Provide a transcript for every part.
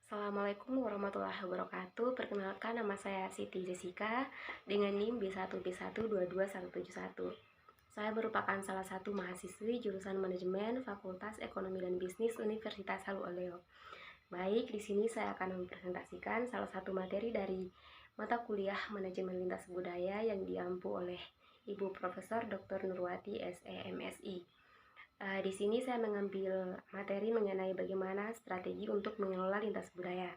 Assalamualaikum warahmatullahi wabarakatuh. Perkenalkan, nama saya Siti Jessica dengan NIM B1B1221171. Saya merupakan salah satu mahasiswi jurusan Manajemen Fakultas Ekonomi dan Bisnis Universitas Halu Oleo. Baik, di sini saya akan mempresentasikan salah satu materi dari mata kuliah Manajemen Lintas Budaya yang diampu oleh Ibu Profesor Dr. Nurwati SEMSI. Di sini saya mengambil materi mengenai bagaimana strategi untuk mengelola lintas budaya.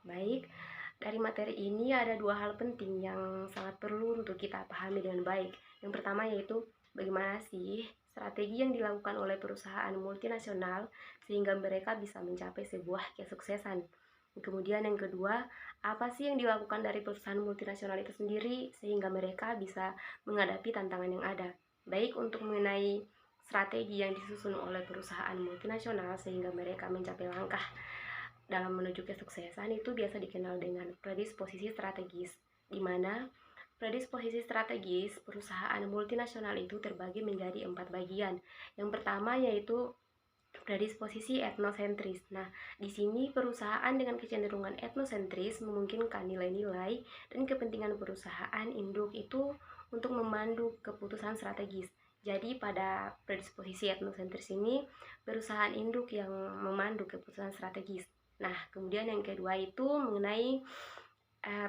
Baik, dari materi ini ada dua hal penting yang sangat perlu untuk kita pahami dengan baik. Yang pertama yaitu bagaimana sih strategi yang dilakukan oleh perusahaan multinasional sehingga mereka bisa mencapai sebuah kesuksesan. Kemudian yang kedua, apa sih yang dilakukan dari perusahaan multinasional itu sendiri sehingga mereka bisa menghadapi tantangan yang ada. Baik untuk mengenai strategi yang disusun oleh perusahaan multinasional sehingga mereka mencapai langkah dalam menuju kesuksesan itu biasa dikenal dengan predisposisi strategis, di mana predisposisi strategis perusahaan multinasional itu terbagi menjadi 4 bagian. Yang pertama yaitu predisposisi etnosentris. Nah, di sini perusahaan dengan kecenderungan etnosentris memungkinkan nilai-nilai dan kepentingan perusahaan induk itu untuk memandu keputusan strategis. Jadi pada predisposisi etnosentris ini perusahaan induk yang memandu keputusan strategis. Nah, kemudian yang kedua itu mengenai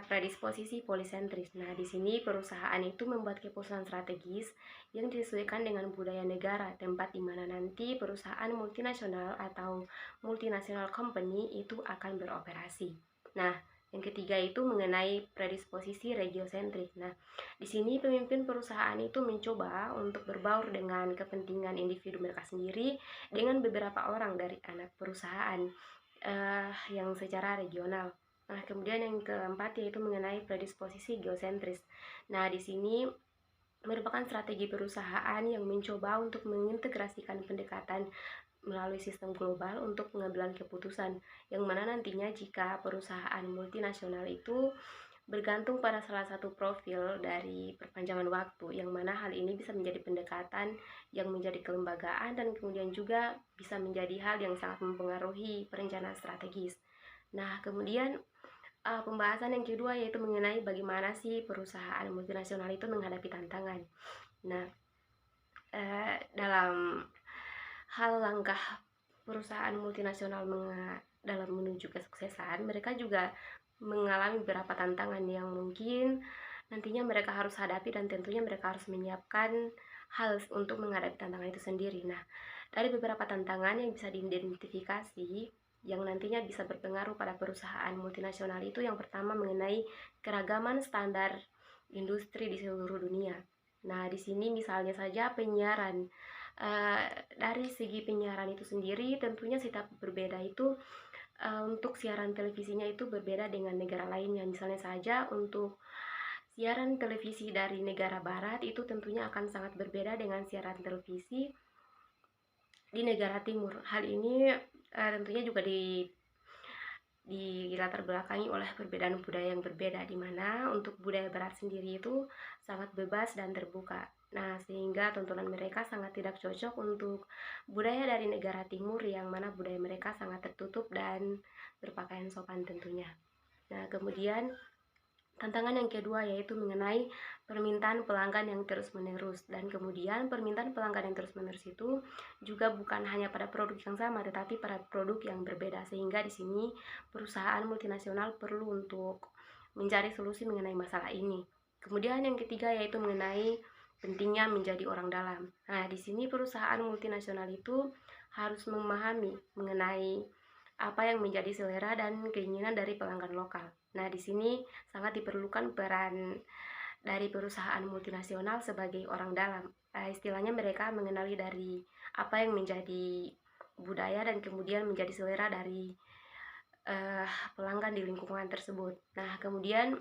predisposisi polisentris. Nah, di sini perusahaan itu membuat keputusan strategis yang disesuaikan dengan budaya negara, tempat di mana nanti perusahaan multinasional atau multinational company itu akan beroperasi. Nah, yang ketiga itu mengenai predisposisi regiosentris. Nah, di sini pemimpin perusahaan itu mencoba untuk berbaur dengan kepentingan individu mereka sendiri dengan beberapa orang dari anak perusahaan yang secara regional. Nah, kemudian yang keempat yaitu mengenai predisposisi geosentris. Nah, di sini merupakan strategi perusahaan yang mencoba untuk mengintegrasikan pendekatan melalui sistem global untuk pengambilan keputusan, yang mana nantinya jika perusahaan multinasional itu bergantung pada salah satu profil dari perpanjangan waktu, yang mana hal ini bisa menjadi pendekatan yang menjadi kelembagaan dan kemudian juga bisa menjadi hal yang sangat mempengaruhi perencanaan strategis. Nah, kemudian pembahasan yang kedua yaitu mengenai bagaimana sih perusahaan multinasional itu menghadapi tantangan. Nah, dalam hal langkah perusahaan multinasional dalam menuju kesuksesan, mereka juga mengalami beberapa tantangan yang mungkin nantinya mereka harus hadapi dan tentunya mereka harus menyiapkan hal untuk menghadapi tantangan itu sendiri. Nah, dari beberapa tantangan yang bisa diidentifikasi yang nantinya bisa berpengaruh pada perusahaan multinasional itu yang pertama mengenai keragaman standar industri di seluruh dunia. Nah, di sini misalnya saja penyiaran. Dari segi penyiaran itu sendiri tentunya setiap berbeda itu untuk siaran televisinya itu berbeda dengan negara lainnya. Misalnya saja untuk siaran televisi dari negara barat itu tentunya akan sangat berbeda dengan siaran televisi di negara timur. Hal ini tentunya juga di latar belakangi oleh perbedaan budaya yang berbeda, di mana untuk budaya barat sendiri itu sangat bebas dan terbuka. Nah, sehingga tontonan mereka sangat tidak cocok untuk budaya dari negara timur yang mana budaya mereka sangat tertutup dan berpakaian sopan tentunya. Nah, kemudian tantangan yang kedua yaitu mengenai permintaan pelanggan yang terus-menerus, dan kemudian permintaan pelanggan yang terus-menerus itu juga bukan hanya pada produk yang sama tetapi pada produk yang berbeda, sehingga di sini perusahaan multinasional perlu untuk mencari solusi mengenai masalah ini. Kemudian yang ketiga yaitu mengenai pentingnya menjadi orang dalam. Nah, di sini perusahaan multinasional itu harus memahami mengenai apa yang menjadi selera dan keinginan dari pelanggan lokal. Nah, di sini sangat diperlukan peran dari perusahaan multinasional sebagai orang dalam. Istilahnya mereka mengenali dari apa yang menjadi budaya dan kemudian menjadi selera dari pelanggan di lingkungan tersebut. Nah, kemudian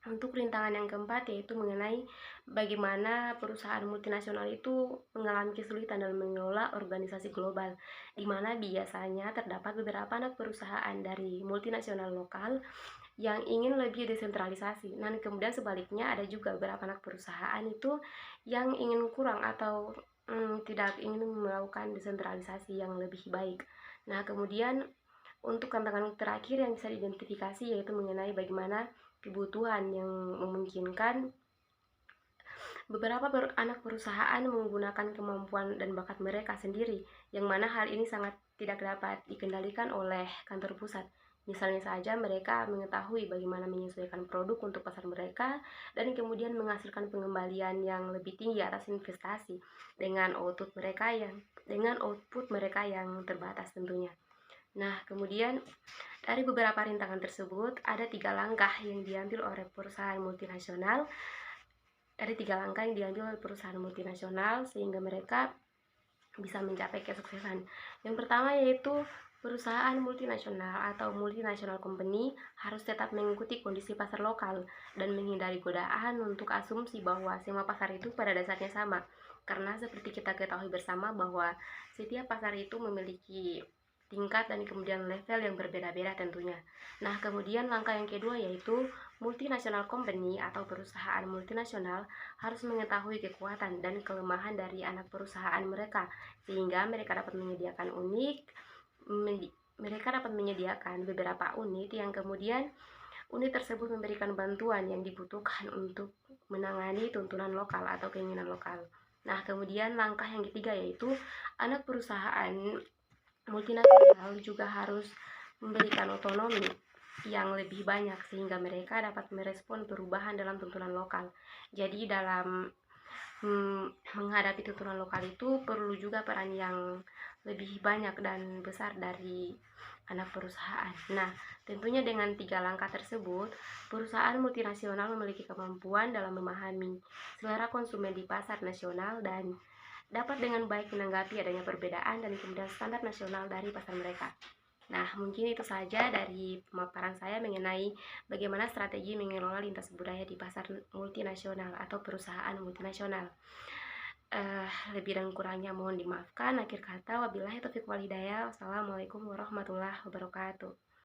untuk rintangan yang keempat yaitu mengenai bagaimana perusahaan multinasional itu mengalami kesulitan dalam mengelola organisasi global, di mana biasanya terdapat beberapa anak perusahaan dari multinasional lokal yang ingin lebih desentralisasi. Nah, kemudian sebaliknya ada juga beberapa anak perusahaan itu yang ingin kurang atau tidak ingin melakukan desentralisasi yang lebih baik. Nah, kemudian Untuk tantangan terakhir yang bisa diidentifikasi yaitu mengenai bagaimana kebutuhan yang memungkinkan beberapa anak perusahaan menggunakan kemampuan dan bakat mereka sendiri, yang mana hal ini sangat tidak dapat dikendalikan oleh kantor pusat. Misalnya saja mereka mengetahui bagaimana menyesuaikan produk untuk pasar mereka dan kemudian menghasilkan pengembalian yang lebih tinggi atas investasi dengan output mereka yang terbatas tentunya. Nah, kemudian dari beberapa rintangan tersebut ada 3 langkah yang diambil oleh perusahaan multinasional. Ada 3 langkah yang diambil oleh perusahaan multinasional sehingga mereka bisa mencapai kesuksesan. Yang pertama yaitu perusahaan multinasional atau multinational company harus tetap mengikuti kondisi pasar lokal dan menghindari godaan untuk asumsi bahwa semua pasar itu pada dasarnya sama. Karena seperti kita ketahui bersama bahwa setiap pasar itu memiliki tingkat dan kemudian level yang berbeda-beda tentunya. Nah, kemudian langkah yang kedua yaitu multinational company atau perusahaan multinasional harus mengetahui kekuatan dan kelemahan dari anak perusahaan mereka sehingga mereka dapat menyediakan beberapa unit yang kemudian unit tersebut memberikan bantuan yang dibutuhkan untuk menangani tuntunan lokal atau keinginan lokal. Nah, kemudian langkah yang ketiga yaitu anak perusahaan multinasional juga harus memberikan otonomi yang lebih banyak sehingga mereka dapat merespon perubahan dalam tuntunan lokal. Jadi dalam menghadapi tuntunan lokal itu perlu juga peran yang lebih banyak dan besar dari anak perusahaan. Nah, tentunya dengan 3 langkah tersebut, perusahaan multinasional memiliki kemampuan dalam memahami selera konsumen di pasar nasional dan dapat dengan baik menanggapi adanya perbedaan dan kemudian standar nasional dari pasar mereka. Nah, mungkin itu saja dari pemaparan saya mengenai bagaimana strategi mengelola lintas budaya di pasar multinasional atau perusahaan multinasional. Lebih dan kurangnya mohon dimaafkan. Akhir kata, wabillahi taufiq wal hidayah. Wassalamualaikum warahmatullahi wabarakatuh.